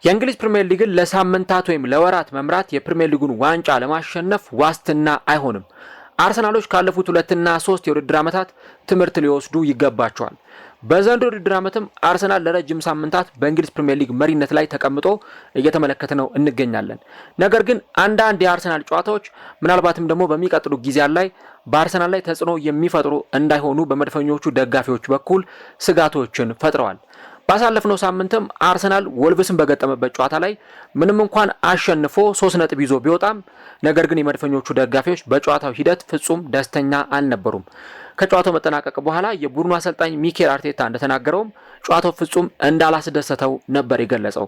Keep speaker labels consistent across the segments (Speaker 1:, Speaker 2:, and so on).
Speaker 1: የእንግሊዝ ፕሪሚየር ሊግን ለሳምንታት ወይም ለወራት መምራት የፕሪሚየር ሊጉን ዋንጫ ለማሸነፍ ዋስትና አይሆንም። አርሰናሎች ካለፉት 2 እና 3 የውድድር ዓመታት ትምህርት ሊወስዱ ይገባቸዋል። በዘንድሮው የውድድር ዓመትም አርሰናል ለረጅም ሳምንታት በእንግሊዝ ፕሪሚየር ሊግ መሪነት ላይ ተቀምጦ እየተመለከትነው እንገኛለን። ነገር ግን አንዳንድ የአርሰናል ጨዋታዎች ምናልባትም ደግሞ በሚቀጥሉ ጊዜያት ላይ በአርሰናል ላይ ተጽዕኖ የሚፈጥሩ እንዳይሆኑ በመድፈኞቹ ደጋፊዎች በኩል ስጋቶችን ፈጥረዋል። ባሳለፍነው ሳምንትም አርሰናል ወልቭስን በገጠመበት ጨዋታ ላይ ምንም እንኳን አሸንፎ 3 ነጥብ ይዞ ቢወጣም ነገር ግን የመድፈኞቹ ደጋፊዎች በጨዋታው ሂደት ፍጹም ደስተኛ አልነበሩም። ከጨዋታው መጠናቀቅ በኋላ የቡድኑ አሰልጣኝ ሚኬል አርቴታ እንደተናገረውም ጨዋታው ፍጹም እንዳላስደሰተው ነበር የገለጸው።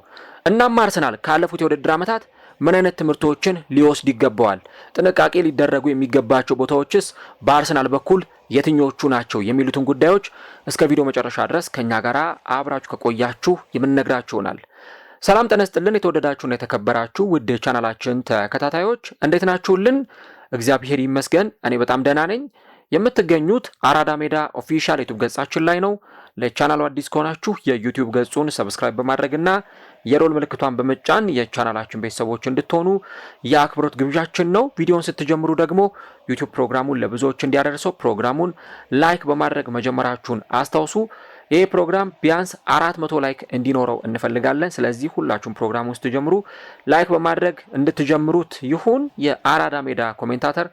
Speaker 1: እናም አርሰናል ካለፉት የውድድር ዓመታት ምን አይነት ትምህርቶችን ሊወስድ ይገባዋል? ጥንቃቄ ሊደረጉ የሚገባቸው ቦታዎችስ በአርሰናል በኩል የትኞቹ ናቸው? የሚሉትን ጉዳዮች እስከ ቪዲዮ መጨረሻ ድረስ ከኛ ጋር አብራችሁ ከቆያችሁ የምንነግራችሁ ይሆናል። ሰላም ጤና ይስጥልን። የተወደዳችሁና የተከበራችሁ ውድ ቻናላችን ተከታታዮች እንዴት ናችሁልን? እግዚአብሔር ይመስገን እኔ በጣም ደህና ነኝ። የምትገኙት አራዳ ሜዳ ኦፊሻል ዩቲዩብ ገጻችን ላይ ነው። ለቻናሉ አዲስ ከሆናችሁ የዩቲዩብ ገጹን ሰብስክራይብ በማድረግና የሮል ምልክቷን በመጫን የቻናላችን ቤተሰቦች እንድትሆኑ የአክብሮት ግብዣችን ነው። ቪዲዮውን ስትጀምሩ ደግሞ ዩቲዩብ ፕሮግራሙን ለብዙዎች እንዲያደርሰው ፕሮግራሙን ላይክ በማድረግ መጀመራችሁን አስታውሱ። ይህ ፕሮግራም ቢያንስ 400 ላይክ እንዲኖረው እንፈልጋለን። ስለዚህ ሁላችሁም ፕሮግራሙን ስትጀምሩ ላይክ በማድረግ እንድትጀምሩት ይሁን። የአራዳ ሜዳ ኮሜንታተር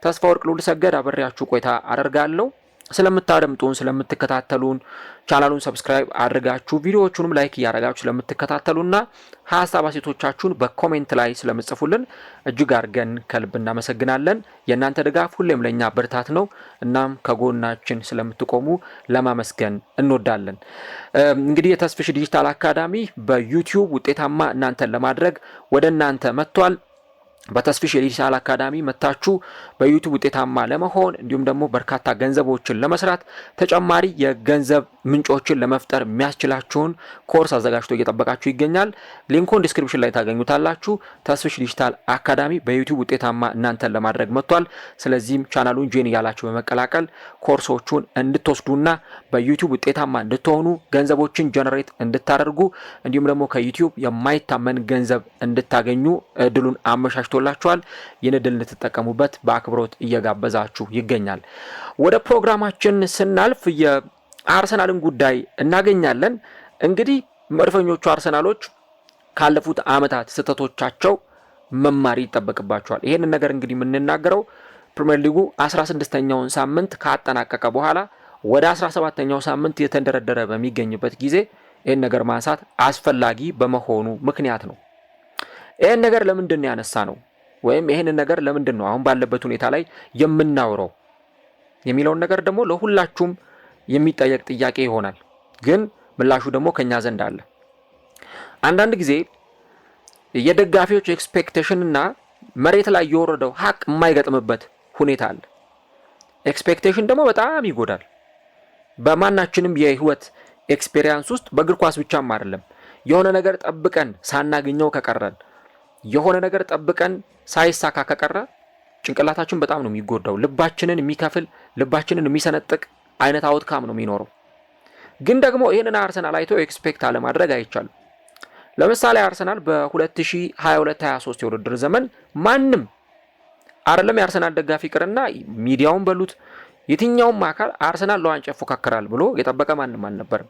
Speaker 1: ተስፋ ወርቅ ሉል ሰገድ አብሬያችሁ ቆይታ አደርጋለሁ። ስለምታደምጡን ስለምትከታተሉን ቻናሉን ሰብስክራይብ አድርጋችሁ ቪዲዮዎቹንም ላይክ እያደረጋችሁ ስለምትከታተሉና ሀሳብ አስተያየቶቻችሁን በኮሜንት ላይ ስለምጽፉልን እጅግ አድርገን ከልብ እናመሰግናለን። የእናንተ ድጋፍ ሁሌም ለኛ ብርታት ነው። እናም ከጎናችን ስለምትቆሙ ለማመስገን እንወዳለን። እንግዲህ የተስፍሽ ዲጂታል አካዳሚ በዩቲዩብ ውጤታማ እናንተን ለማድረግ ወደ እናንተ መጥቷል። በተስፍሽ ዲጂታል አካዳሚ መታችሁ በዩቲዩብ ውጤታማ ለመሆን እንዲሁም ደግሞ በርካታ ገንዘቦችን ለመስራት ተጨማሪ የገንዘብ ምንጮችን ለመፍጠር የሚያስችላችሁን ኮርስ አዘጋጅቶ እየጠበቃችሁ ይገኛል። ሊንኩን ዲስክሪፕሽን ላይ ታገኙታላችሁ። ተስፍሽ ዲጂታል አካዳሚ በዩቲዩብ ውጤታማ እናንተን ለማድረግ መጥቷል። ስለዚህም ቻናሉን ጆይን እያላችሁ በመቀላቀል ኮርሶቹን እንድትወስዱና በዩቲዩብ ውጤታማ እንድትሆኑ ገንዘቦችን ጀነሬት እንድታደርጉ እንዲሁም ደግሞ ከዩቲዩብ የማይታመን ገንዘብ እንድታገኙ እድሉን አመቻችቶላችኋል። ይህን እድል እንድትጠቀሙበት በአክብሮት እየጋበዛችሁ ይገኛል። ወደ ፕሮግራማችን ስናልፍ የአርሰናልን ጉዳይ እናገኛለን። እንግዲህ መድፈኞቹ አርሰናሎች ካለፉት ዓመታት ስህተቶቻቸው መማር ይጠበቅባቸዋል። ይሄንን ነገር እንግዲህ የምንናገረው ፕሪሚየር ሊጉ 16ኛውን ሳምንት ካጠናቀቀ በኋላ ወደ 17ኛው ሳምንት የተንደረደረ በሚገኝበት ጊዜ ይህን ነገር ማንሳት አስፈላጊ በመሆኑ ምክንያት ነው። ይህን ነገር ለምንድን ያነሳ ነው ወይም ይህንን ነገር ለምንድን ነው አሁን ባለበት ሁኔታ ላይ የምናወራው የሚለውን ነገር ደግሞ ለሁላችሁም የሚጠየቅ ጥያቄ ይሆናል። ግን ምላሹ ደግሞ ከኛ ዘንድ አለ። አንዳንድ ጊዜ የደጋፊዎች ኤክስፔክቴሽን እና መሬት ላይ የወረደው ሀቅ የማይገጥምበት ሁኔታ አለ። ኤክስፔክቴሽን ደግሞ በጣም ይጎዳል። በማናችንም የህይወት ኤክስፔሪያንስ ውስጥ በእግር ኳስ ብቻም አይደለም። የሆነ ነገር ጠብቀን ሳናገኘው ከቀረን የሆነ ነገር ጠብቀን ሳይሳካ ከቀረ ጭንቅላታችን በጣም ነው የሚጎዳው። ልባችንን የሚከፍል ልባችንን የሚሰነጥቅ አይነት አውትካም ነው የሚኖረው። ግን ደግሞ ይሄንን አርሰናል አይቶ ኤክስፔክት አለማድረግ አይቻልም። ለምሳሌ አርሰናል በ2022-23 የውድድር ዘመን ማንም አይደለም የአርሰናል ደጋፊ ቅርና ሚዲያውን በሉት የትኛውም አካል አርሰናል ለዋንጫ ይፎካከራል ብሎ የጠበቀ ማንም አልነበረም።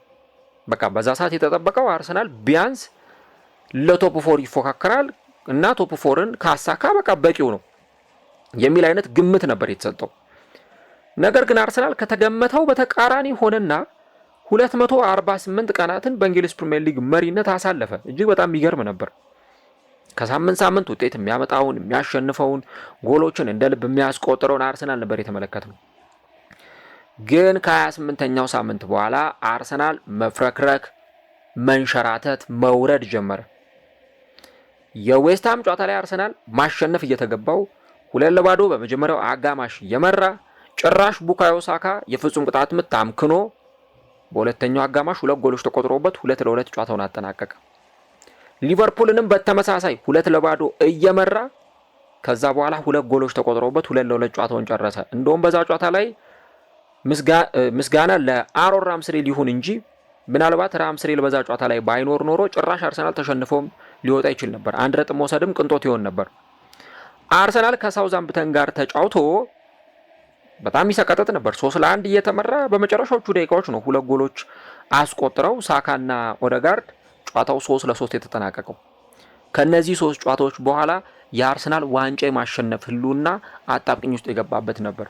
Speaker 1: በቃ በዛ ሰዓት የተጠበቀው አርሰናል ቢያንስ ለቶፕ 4 ይፎካከራል እና ቶፕ 4ን ካሳካ በቃ በቂው ነው የሚል አይነት ግምት ነበር የተሰጠው። ነገር ግን አርሰናል ከተገመተው በተቃራኒ ሆነና 248 ቀናትን በእንግሊዝ ፕሪሚየር ሊግ መሪነት አሳለፈ። እጅግ በጣም የሚገርም ነበር። ከሳምንት ሳምንት ውጤት የሚያመጣውን የሚያሸንፈውን ጎሎችን እንደ ልብ የሚያስቆጥረውን አርሰናል ነበር የተመለከተው። ግን ከ28ኛው ሳምንት በኋላ አርሰናል መፍረክረክ፣ መንሸራተት፣ መውረድ ጀመረ። የዌስትሃም ጨዋታ ላይ አርሰናል ማሸነፍ እየተገባው 2-0 በመጀመሪያው አጋማሽ የመራ ጭራሽ ቡካዮ ሳካ የፍጹም ቅጣት ምት አምክኖ በሁለተኛው አጋማሽ 2 ጎሎች ተቆጥሮበት 2-2 ጨዋታውን አጠናቀቀ። ሊቨርፑልንም በተመሳሳይ 2-0 እየመራ ከዛ በኋላ 2 ጎሎች ተቆጥሮበት 2-2 ጨዋታውን ጨረሰ። እንደውም በዛ ጨዋታ ላይ ምስጋና ለአሮን ራምስዴል ይሁን እንጂ ምናልባት ራምስዴል በዛ ጨዋታ ላይ ባይኖር ኖሮ ጭራሽ አርሰናል ተሸንፎም ሊወጣ ይችል ነበር። 1 ነጥብ መውሰድም ቅንጦት ይሆን ነበር። አርሰናል ከሳውዛምፕተን ጋር ተጫውቶ በጣም ይሰቀጥጥ ነበር። 3-1 እየተመራ በመጨረሻዎቹ ደቂቃዎች ነው 2 ጎሎች አስቆጥረው ሳካና ኦደጋርድ ጨዋታው 3-3 የተጠናቀቀው። ከነዚህ 3 ጨዋታዎች በኋላ የአርሰናል ዋንጫ የማሸነፍ ህልውና አጣብቂኝ ውስጥ የገባበት ነበር።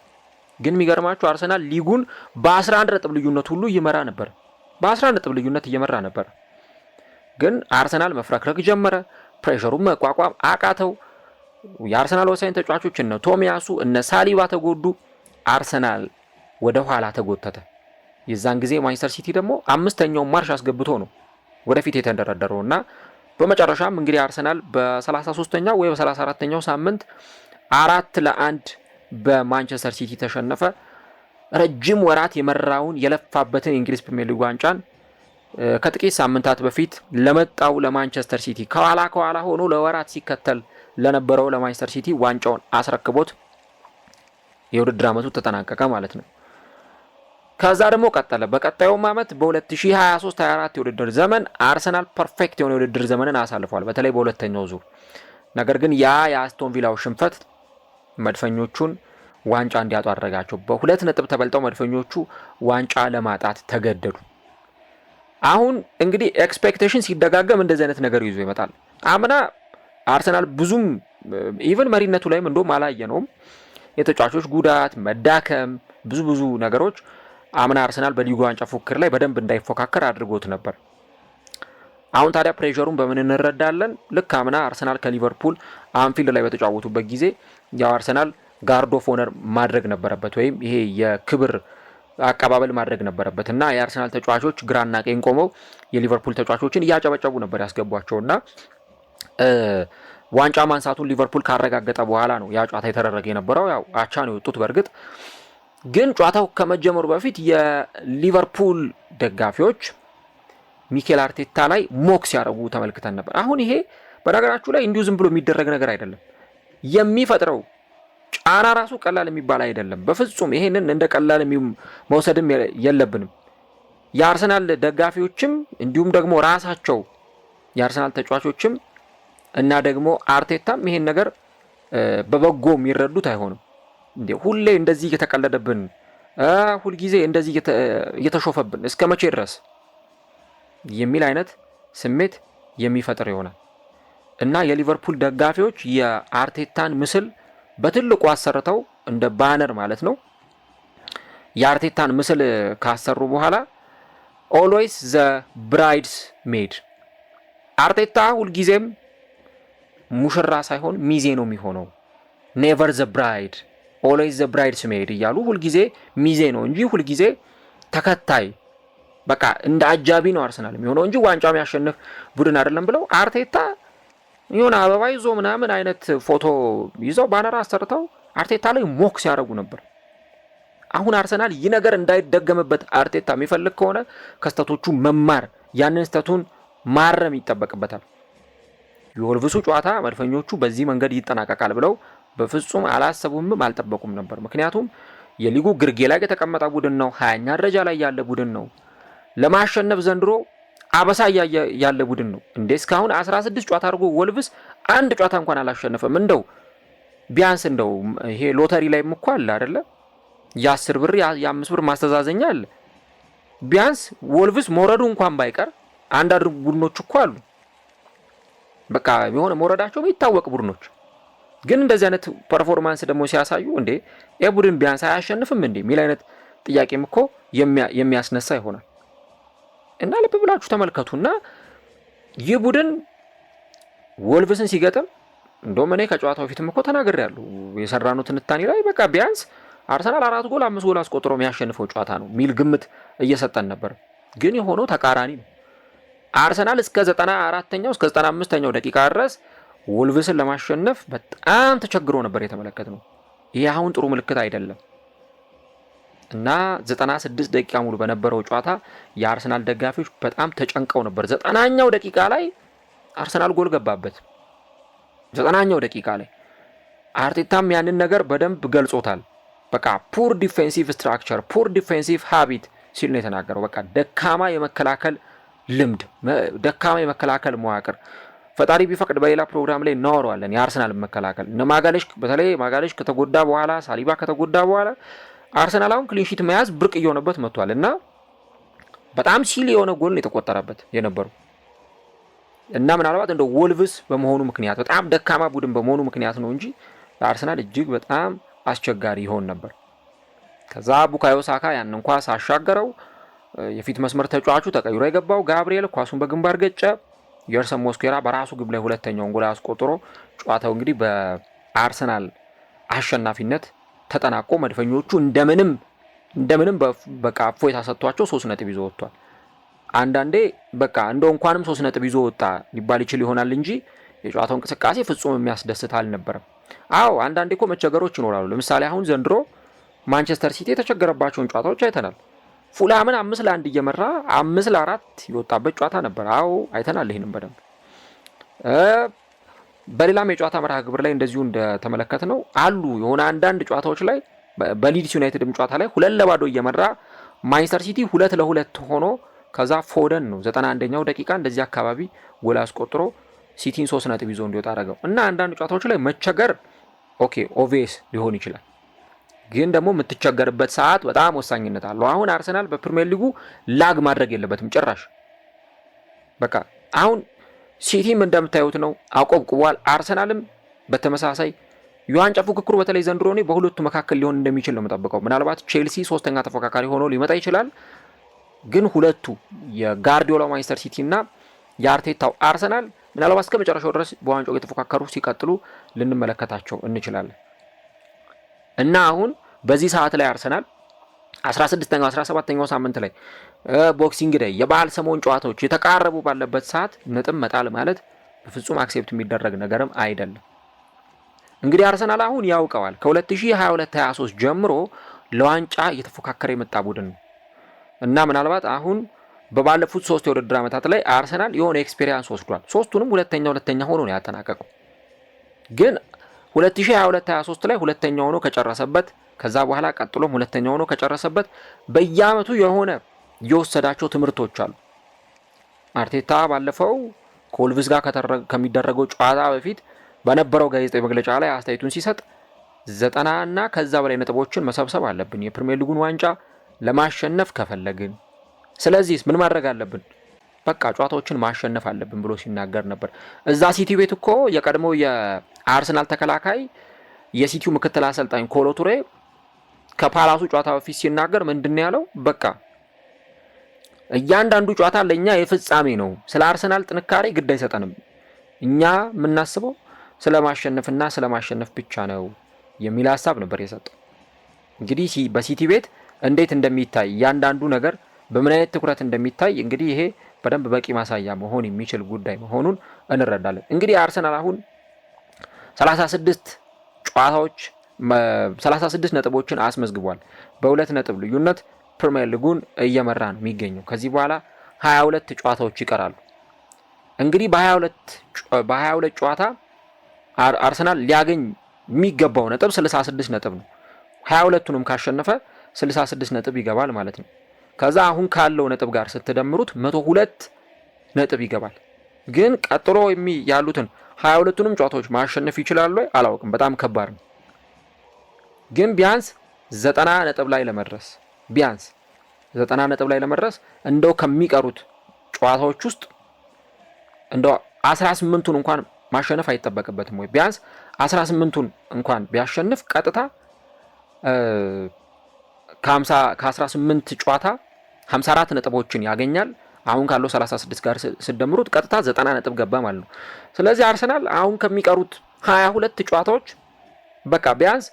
Speaker 1: ግን የሚገርማችሁ አርሰናል ሊጉን በ11 ነጥብ ልዩነት ሁሉ ይመራ ነበር። በ11 ነጥብ ልዩነት እየመራ ነበር። ግን አርሰናል መፍረክረክ ጀመረ። ፕሬሸሩን መቋቋም አቃተው። የአርሰናል ወሳኝ ተጫዋቾች እነ ቶሚያሱ እነ ሳሊባ ተጎዱ። አርሰናል ወደ ኋላ ተጎተተ። የዛን ጊዜ ማንቸስተር ሲቲ ደግሞ 5ኛውን ማርሽ አስገብቶ ነው ወደፊት የተንደረደረውና በመጨረሻም እንግዲህ አርሰናል በ33ኛው ወይ በ34ኛው ሳምንት 4-1 በማንቸስተር ሲቲ ተሸነፈ። ረጅም ወራት የመራውን የለፋበትን የእንግሊዝ ፕሪሚየር ሊግ ዋንጫን ከጥቂት ሳምንታት በፊት ለመጣው ለማንቸስተር ሲቲ ከኋላ ሆኖ ለወራት ሲከተል ለነበረው ለማንቸስተር ሲቲ ዋንጫውን አስረክቦት የውድድር ዓመቱ ተጠናቀቀ ማለት ነው። ከዛ ደግሞ ቀጠለ። በቀጣዩም ዓመት በ2023-24 የውድድር ዘመን አርሰናል ፐርፌክት የሆነ የውድድር ዘመንን አሳልፏል፣ በተለይ በሁለተኛው ዙር። ነገር ግን የአስቶን ቪላው ሽንፈት መድፈኞቹን ዋንጫ እንዲያጡ አደረጋቸው። በ2 ነጥብ ተበልጠው መድፈኞቹ ዋንጫ ለማጣት ተገደዱ። አሁን እንግዲህ ኤክስፔክቴሽን ሲደጋገም እንደዚህ አይነት ነገር ይዞ ይመጣል። አምና አርሰናል ብዙም ኢቨን መሪነቱ ላይም እንደውም አላየነውም። የተጫዋቾች ጉዳት፣ መዳከም፣ ብዙ ነገሮች አምና አርሰናል በሊጉ ዋንጫ ፉክክር ላይ በደንብ እንዳይፎካከር አድርጎት ነበር። አሁን ታዲያ ፕሬሸሩን በምን እንረዳለን? ልክ አምና አርሰናል ከሊቨርፑል አንፊልድ ላይ በተጫወቱበት ጊዜ ያው አርሰናል ጋርድ ኦፍ ኦነር ማድረግ ነበረበት፣ ወይም ይሄ የክብር አቀባበል ማድረግ ነበረበት እና የአርሰናል ተጫዋቾች ግራና ቀኝ ቆመው የሊቨርፑል ተጫዋቾችን እያጨበጨቡ ነበር ያስገቧቸውና ዋንጫ ማንሳቱን ሊቨርፑል ካረጋገጠ በኋላ ነው ያ ጨዋታ የተደረገ የነበረው። ያው አቻ ነው የወጡት። በእርግጥ ግን ጨዋታው ከመጀመሩ በፊት የሊቨርፑል ደጋፊዎች ሚኬል አርቴታ ላይ ሞክ ሲያደርጉ ተመልክተን ነበር። አሁን ይሄ በነገራችሁ ላይ እንዲሁ ዝም ብሎ የሚደረግ ነገር አይደለም። የሚፈጥረው ጫና ራሱ ቀላል የሚባል አይደለም። በፍጹም ይሄንን እንደ ቀላል መውሰድም የለብንም። የአርሰናል ደጋፊዎችም እንዲሁም ደግሞ ራሳቸው የአርሰናል ተጫዋቾችም እና ደግሞ አርቴታም ይሄን ነገር በበጎ የሚረዱት አይሆንም። እንዴ ሁሌ እንደዚህ እየተቀለደብን፣ ሁልጊዜ እንደዚህ እየተሾፈብን እስከ መቼ ድረስ የሚል አይነት ስሜት የሚፈጥር ይሆናል እና የሊቨርፑል ደጋፊዎች የአርቴታን ምስል በትልቁ አሰርተው እንደ ባነር ማለት ነው የአርቴታን ምስል ካሰሩ በኋላ ኦልዌይስ ዘ ብራይድስ ሜድ፣ አርቴታ ሁልጊዜም ሙሽራ ሳይሆን ሚዜ ነው የሚሆነው፣ ኔቨር ዘ ብራይድ ኦልዌይስ ዘ ብራይድስ ሜድ እያሉ ሁልጊዜ ሚዜ ነው እንጂ ሁልጊዜ ተከታይ፣ በቃ እንደ አጃቢ ነው አርሰናል የሚሆነው እንጂ ዋንጫ የሚያሸንፍ ቡድን አይደለም ብለው አርቴታ የሆነ አበባ ይዞ ምናምን አይነት ፎቶ ይዘው ባነር አሰርተው አርቴታ ላይ ሞክ ሲያደርጉ ነበር። አሁን አርሰናል ይህ ነገር እንዳይደገምበት አርቴታ የሚፈልግ ከሆነ ከስተቶቹ መማር፣ ያንን ስተቱን ማረም ይጠበቅበታል። የወልቭሱ ጨዋታ መድፈኞቹ በዚህ መንገድ ይጠናቀቃል ብለው በፍጹም አላሰቡምም አልጠበቁም ነበር። ምክንያቱም የሊጉ ግርጌ ላይ የተቀመጠ ቡድን ነው፣ 20ኛ ደረጃ ላይ ያለ ቡድን ነው። ለማሸነፍ ዘንድሮ አበሳ ያለ ቡድን ነው። እንዴ እስካሁን 16 ጨዋታ አድርጎ ወልቭስ አንድ ጨዋታ እንኳን አላሸነፈም። እንደው ቢያንስ እንደው ይሄ ሎተሪ ላይም እኮ አለ አይደለ? የ10 ብር የ5 ብር ማስተዛዘኛ አለ። ቢያንስ ወልቭስ መውረዱ እንኳን ባይቀር አንዳንድ ቡድኖች እኮ አሉ በቃ የሆነ መውረዳቸው የሚታወቅ ቡድኖች ግን እንደዚህ አይነት ፐርፎርማንስ ደግሞ ሲያሳዩ እንዴ የቡድን ቢያንስ አያሸንፍም እንዴ የሚል አይነት ጥያቄም እኮ የሚያስነሳ ይሆናል። እና ልብ ብላችሁ ተመልከቱና ይህ ቡድን ወልቭስን ሲገጥም እንደውም እኔ ከጨዋታው ፊትም እኮ ተናግሬያለሁ የሰራነው ትንታኔ ላይ በቃ ቢያንስ አርሰናል 4 ጎል 5 ጎል አስቆጥሮ የሚያሸንፈው ጨዋታ ነው ሚል ግምት እየሰጠን ነበር። ግን የሆነው ተቃራኒ ነው። አርሰናል እስከ 94ኛው እስከ 95ኛው ደቂቃ ድረስ ወልቭስን ለማሸነፍ በጣም ተቸግሮ ነበር የተመለከትነው። ይሄ አሁን ጥሩ ምልክት አይደለም እና 96 ደቂቃ ሙሉ በነበረው ጨዋታ የአርሰናል ደጋፊዎች በጣም ተጨንቀው ነበር። 90ኛው ደቂቃ ላይ አርሰናል ጎል ገባበት። 90ኛው ደቂቃ ላይ አርቴታም ያንን ነገር በደንብ ገልጾታል። በቃ ፑር ዲፌንሲቭ ስትራክቸር፣ ፑር ዲፌንሲቭ ሃቢት ሲል ነው የተናገረው። በቃ ደካማ የመከላከል ልምድ፣ ደካማ የመከላከል መዋቅር ፈጣሪ ቢፈቅድ በሌላ ፕሮግራም ላይ እናወራዋለን። የአርሰናል መከላከል እነ ማጋሌሽ በተለይ ማጋሌሽ ከተጎዳ በኋላ ሳሊባ ከተጎዳ በኋላ አርሰናል አሁን ክሊንሺት መያዝ ብርቅ እየሆነበት መጥቷል እና በጣም ሲል የሆነ ጎል የተቆጠረበት የነበረው እና ምናልባት እንደ ወልቭስ በመሆኑ ምክንያት በጣም ደካማ ቡድን በመሆኑ ምክንያት ነው እንጂ ለአርሰናል እጅግ በጣም አስቸጋሪ ይሆን ነበር። ከዛ ቡካዮ ሳካ ያንን ኳስ አሻገረው። የፊት መስመር ተጫዋቹ ተቀይሮ የገባው ጋብሪኤል ኳሱን በግንባር ገጨ። የርሰን ሞስኬራ በራሱ ግብ ላይ ሁለተኛውን ጎል አስቆጥሮ ጨዋታው እንግዲህ በአርሰናል አሸናፊነት ተጠናቆ መድፈኞቹ እንደምንም በቃ እፎይታ ሰጥቷቸው 3 ነጥብ ይዞ ወጥቷል። አንዳንዴ በቃ እንደው እንኳንም 3 ነጥብ ይዞ ወጣ ሊባል ይችል ይሆናል እንጂ የጨዋታው እንቅስቃሴ ፍጹም የሚያስደስት አልነበረም። አዎ አንዳንዴ እኮ መቸገሮች ይኖራሉ። ለምሳሌ አሁን ዘንድሮ ማንቸስተር ሲቲ የተቸገረባቸውን ጨዋታዎች አይተናል። ፉላምን 5-1 እየመራ 5-4 የወጣበት ጨዋታ ነበር። አዎ አይተናል ይሄንን በደንብ። በሌላም የጨዋታ መርሃ ግብር ላይ እንደዚሁ እንደተመለከትነው አሉ የሆነ አንዳንድ ጨዋታዎች ላይ በሊድስ ዩናይትድም ጨዋታ ላይ 2-0 እየመራ ማንቸስተር ሲቲ 2-2 ሆኖ ከዛ ፎደን ነው 91ኛው ደቂቃ እንደዚህ አካባቢ ጎል አስቆጥሮ ሲቲን 3 ነጥብ ይዞ እንዲወጣ አደረገው እና አንዳንድ ጨዋታዎች ላይ መቸገር ኦኬ ኦቪየስ ሊሆን ይችላል፣ ግን ደግሞ የምትቸገርበት ሰዓት በጣም ወሳኝነት አለው። አሁን አርሰናል በፕሪሚየር ሊጉ ላግ ማድረግ የለበትም ጭራሽ። በቃ አሁን ሲቲም እንደምታዩት ነው አቆብቁቧል። አርሰናልም በተመሳሳይ የዋንጫ ፉክክሩ በተለይ ዘንድሮ ነው በሁለቱ መካከል ሊሆን እንደሚችል ነው የምጠብቀው። ምናልባት ቼልሲ 3ኛ ተፎካካሪ ሆኖ ሊመጣ ይችላል፣ ግን ሁለቱ የጋርዲዮላ ማንቸስተር ሲቲ እና የአርቴታው አርሰናል ምናልባት እስከ መጨረሻው ድረስ በዋንጫው እየተፎካከሩ ሲቀጥሉ ልንመለከታቸው እንችላለን። እና አሁን በዚህ ሰዓት ላይ አርሰናል 16ኛው 17ኛው ሳምንት ላይ ቦክሲንግ ዴይ የበዓል ሰሞን ጨዋታዎች የተቃረቡ ባለበት ሰዓት ነጥብ መጣል ማለት በፍጹም አክሴፕት የሚደረግ ነገርም አይደለም። እንግዲህ አርሰናል አሁን ያውቀዋል ከ2022-23 ጀምሮ ለዋንጫ እየተፎካከረ የመጣ ቡድን ነው እና ምናልባት አሁን በባለፉት 3 የውድድር ዓመታት ላይ አርሰናል የሆነ ኤክስፔሪያንስ ወስዷል። ሶስቱንም ሁለተኛ ሆኖ ነው ያጠናቀቀው። ግን 2022-23 ላይ ሁለተኛ ሆኖ ከጨረሰበት ከዛ በኋላ ቀጥሎም ሁለተኛ ሆኖ ከጨረሰበት በየአመቱ የሆነ የወሰዳቸው ትምህርቶች አሉ። አርቴታ ባለፈው ከወልቭስ ጋር ከሚደረገው ጨዋታ በፊት በነበረው ጋዜጣዊ መግለጫ ላይ አስተያየቱን ሲሰጥ 90 እና ከዛ በላይ ነጥቦችን መሰብሰብ አለብን የፕሪሚየር ሊጉን ዋንጫ ለማሸነፍ ከፈለግን፣ ስለዚህ ምን ማድረግ አለብን? በቃ ጨዋታዎችን ማሸነፍ አለብን ብሎ ሲናገር ነበር። እዛ ሲቲ ቤት እኮ የቀድሞው የአርሰናል ተከላካይ የሲቲው ምክትል አሰልጣኝ ኮሎ ቱሬ ከፓላሱ ጨዋታ በፊት ሲናገር ምንድነው ያለው? በቃ እያንዳንዱ ጨዋታ ለኛ የፍጻሜ ነው፣ ስለ አርሰናል ጥንካሬ ግድ አይሰጠንም፣ እኛ የምናስበው ስለማሸነፍና ስለማሸነፍ ብቻ ነው የሚል ሐሳብ ነበር የሰጠው። እንግዲህ በሲቲ ቤት እንዴት እንደሚታይ እያንዳንዱ ነገር በምን አይነት ትኩረት እንደሚታይ እንግዲህ ይሄ በደንብ በቂ ማሳያ መሆን የሚችል ጉዳይ መሆኑን እንረዳለን። እንግዲህ አርሰናል አሁን 36 ጨዋታዎች 36 ነጥቦችን አስመዝግቧል። በ2 ነጥብ ልዩነት ፕሪሚየር ሊጉን እየመራ ነው የሚገኘው። ከዚህ በኋላ 22 ጨዋታዎች ይቀራሉ። እንግዲህ በ22 ጨዋታ አርሰናል ሊያገኝ የሚገባው ነጥብ 66 ነጥብ ነው። 22ቱንም ካሸነፈ 66 ነጥብ ይገባል ማለት ነው። ከዛ አሁን ካለው ነጥብ ጋር ስትደምሩት 102 ነጥብ ይገባል። ግን ቀጥሎ ያሉትን 22ቱንም ጨዋታዎች ማሸነፍ ይችላሉ አላውቅም፣ በጣም ከባድ ነው። ግን ቢያንስ 90 ነጥብ ላይ ለመድረስ እንደው ከሚቀሩት ጨዋታዎች ውስጥ እንደው 18ቱን እንኳን ማሸነፍ አይጠበቅበትም ወይ? ቢያንስ 18ቱን እንኳን ቢያሸንፍ ቀጥታ ከ18 ጨዋታ 54 ነጥቦችን ያገኛል። አሁን ካለው 36 ጋር ሲደምሩት ቀጥታ 90 ነጥብ ገባ ማለት ነው። ስለዚህ አርሰናል አሁን ከሚቀሩት 22 ጨዋታዎች በቃ ቢያንስ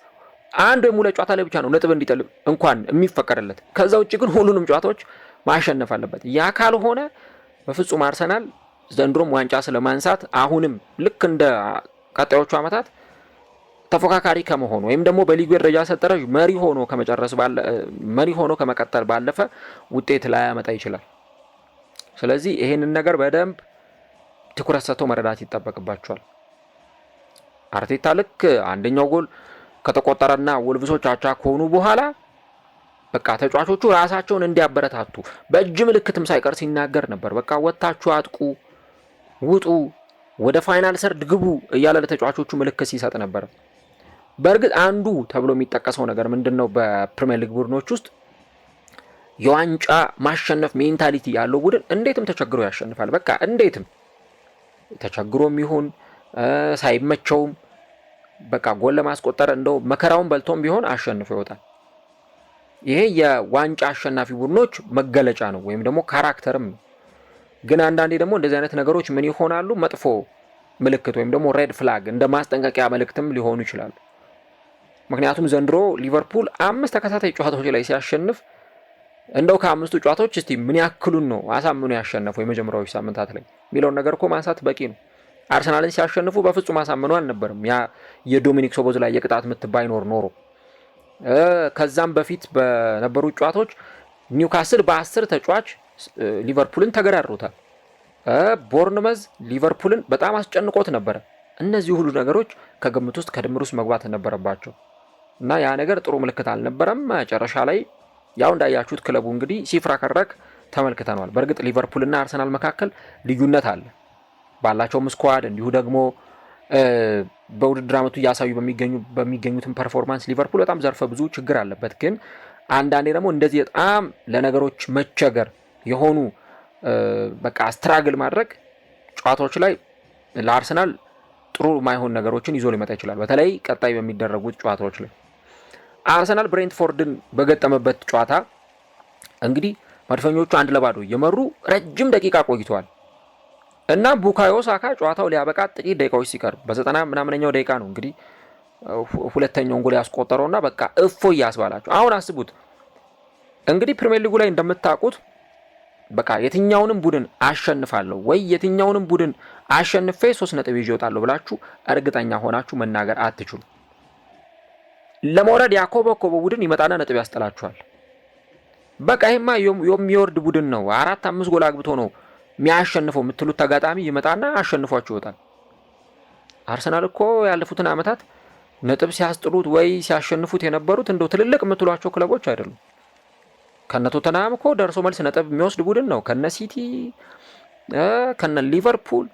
Speaker 1: አንድ ወይም ሁለት ጨዋታ ላይ ብቻ ነው ነጥብ እንዲጥል እንኳን የሚፈቀድለት። ከዛ ውጪ ግን ሁሉንም ጨዋታዎች ማሸነፍ አለበት። ያ ካልሆነ በፍጹም አርሰናል ዘንድሮም ዋንጫ ስለማንሳት አሁንም ልክ እንደ ቀጣዮቹ ዓመታት ተፎካካሪ ከመሆኑ ወይም ደግሞ በሊጉ ደረጃ ሰጠረዥ መሪ ሆኖ ከመቀጠል ባለፈ ውጤት ላይ ያመጣ ይችላል። ስለዚህ ይሄንን ነገር በደንብ ትኩረት ሰጥተው መረዳት ይጠበቅባቸዋል። አርቴታ ልክ አንደኛው ጎል ከተቆጠረና ወልቭሶች አቻ ከሆኑ በኋላ በቃ ተጫዋቾቹ ራሳቸውን እንዲያበረታቱ በእጅ ምልክትም ሳይቀር ሲናገር ነበር። በቃ ወጣችሁ አጥቁ፣ ውጡ፣ ወደ ፋይናል ሰርድ ግቡ እያለ ለተጫዋቾቹ ምልክት ሲሰጥ ነበር። በእርግጥ አንዱ ተብሎ የሚጠቀሰው ነገር ምንድነው? በፕሪሚየር ሊግ ቡድኖች ውስጥ የዋንጫ ማሸነፍ ሜንታሊቲ ያለው ቡድን እንዴትም ተቸግሮ ያሸንፋል። በቃ እንዴትም ተቸግሮም ይሁን ሳይመቸውም በቃ ጎል ለማስቆጠር እንደው መከራውን በልቶም ቢሆን አሸንፎ ይወጣል። ይሄ የዋንጫ አሸናፊ ቡድኖች መገለጫ ነው ወይም ደግሞ ካራክተርም ነው። ግን አንዳንዴ ደግሞ እንደዚህ አይነት ነገሮች ምን ይሆናሉ? መጥፎ ምልክት ወይም ደግሞ ሬድ ፍላግ እንደ ማስጠንቀቂያ ምልክትም ሊሆኑ ይችላሉ። ምክንያቱም ዘንድሮ ሊቨርፑል 5 ተከታታይ ጨዋታዎች ላይ ሲያሸንፍ እንደው ከ5ቱ ጨዋታዎች እስቲ ምን ያክሉን ነው አሳምኖ ያሸነፈው የመጀመሪያዎቹ ሳምንታት ላይ የሚለውን ነገር እኮ ማንሳት በቂ ነው። አርሰናልን ሲያሸንፉ በፍጹም አሳምኖ አልነበረም። ያ የዶሚኒክ ሶቦዝ ላይ የቅጣት ምት ባይኖር ኖሮ ከዛም በፊት በነበሩ ጨዋታዎች ኒውካስል በ10 ተጫዋች ሊቨርፑልን ተገዳድሮታል። ቦርንመዝ ሊቨርፑልን በጣም አስጨንቆት ነበረ። እነዚህ ሁሉ ነገሮች ከግምት ውስጥ ከድምር ውስጥ መግባት ነበረባቸው እና ያ ነገር ጥሩ ምልክት አልነበረም። መጨረሻ ላይ ያው እንዳያችሁት ክለቡ እንግዲህ ሲፍራከረክ ተመልክተናል። በእርግጥ ሊቨርፑልና አርሰናል መካከል ልዩነት አለ ባላቸውም ስኳድ እንዲሁ ደግሞ በውድድር ዓመቱ እያሳዩ በሚገኙትን ፐርፎርማንስ ሊቨርፑል በጣም ዘርፈ ብዙ ችግር አለበት። ግን አንዳንዴ ደግሞ እንደዚህ በጣም ለነገሮች መቸገር የሆኑ በቃ ስትራግል ማድረግ ጨዋታዎች ላይ ለአርሰናል ጥሩ ማይሆን ነገሮችን ይዞ ሊመጣ ይችላል። በተለይ ቀጣይ በሚደረጉት ጨዋታዎች ላይ አርሰናል ብሬንትፎርድን በገጠመበት ጨዋታ እንግዲህ መድፈኞቹ 1-0 እየመሩ ረጅም ደቂቃ ቆይተዋል እና ቡካዮ ሳካ ጨዋታው ሊያበቃ ጥቂት ደቂቃዎች ሲቀር በ90 ምናምነኛው ደቂቃ ነው እንግዲህ ሁለተኛውን ጎል ያስቆጠረውና በቃ እፎይ ያስባላቸው። አሁን አስቡት እንግዲህ ፕሪሚየር ሊጉ ላይ እንደምታውቁት በቃ የትኛውንም ቡድን አሸንፋለሁ ወይ የትኛውንም ቡድን አሸንፌ 3 ነጥብ ይዤ እወጣለሁ ብላችሁ እርግጠኛ ሆናችሁ መናገር አትችሉ። ለመውረድ ያኮበኮበ ቡድን ይመጣና ነጥብ ያስጠላችኋል። በቃ ይሄማ የሚወርድ ቡድን ነው 4-5 ጎል አግብቶ ነው የሚያሸንፈው የምትሉት ተጋጣሚ ይመጣና አሸንፏችሁ ይወጣል። አርሰናል እኮ ያለፉትን ዓመታት ነጥብ ሲያስጥሉት ወይ ሲያሸንፉት የነበሩት እንደው ትልልቅ የምትሏቸው ክለቦች አይደሉም። ከነ ቶተንሃም እኮ ደርሶ መልስ ነጥብ የሚወስድ ቡድን ነው። ከነ ሲቲ፣ ከነ ሊቨርፑል፣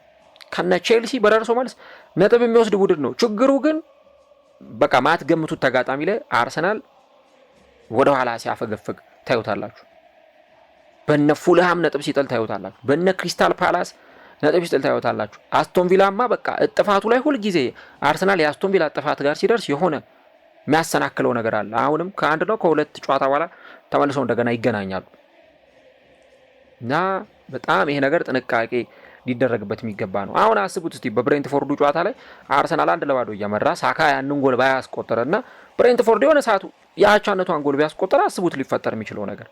Speaker 1: ከነ ቼልሲ በደርሶ መልስ ነጥብ የሚወስድ ቡድን ነው። ችግሩ ግን በቃ ማትገምቱት ተጋጣሚ ላይ አርሰናል ወደ ኋላ ሲያፈገፍግ ታዩታላችሁ። በነ ፉልሃም ነጥብ ሲጥል ታዩታላችሁ። በነ ክሪስታል ፓላስ ነጥብ ሲጥል ታዩታላችሁ። አስቶን ቪላማ በቃ እጥፋቱ ላይ ሁል ጊዜ አርሰናል የአስቶን ቪላ እጥፋት ጋር ሲደርስ የሆነ የሚያሰናክለው ነገር አለ። አሁንም ከአንድ ነው ከሁለት ጨዋታ በኋላ ተመልሰው እንደገና ይገናኛሉ እና በጣም ይሄ ነገር ጥንቃቄ ሊደረግበት የሚገባ ነው። አሁን አስቡት እስቲ በብሬንትፎርዱ ጨዋታ ላይ አርሰናል 1-0 እየመራ ሳካ ያንን ጎል ባያስቆጠረና ብሬንትፎርድ የሆነ ሰዓቱ የአቻነቷን ጎል ቢያስቆጠረ አስቡት ሊፈጠር የሚችለው ነገር።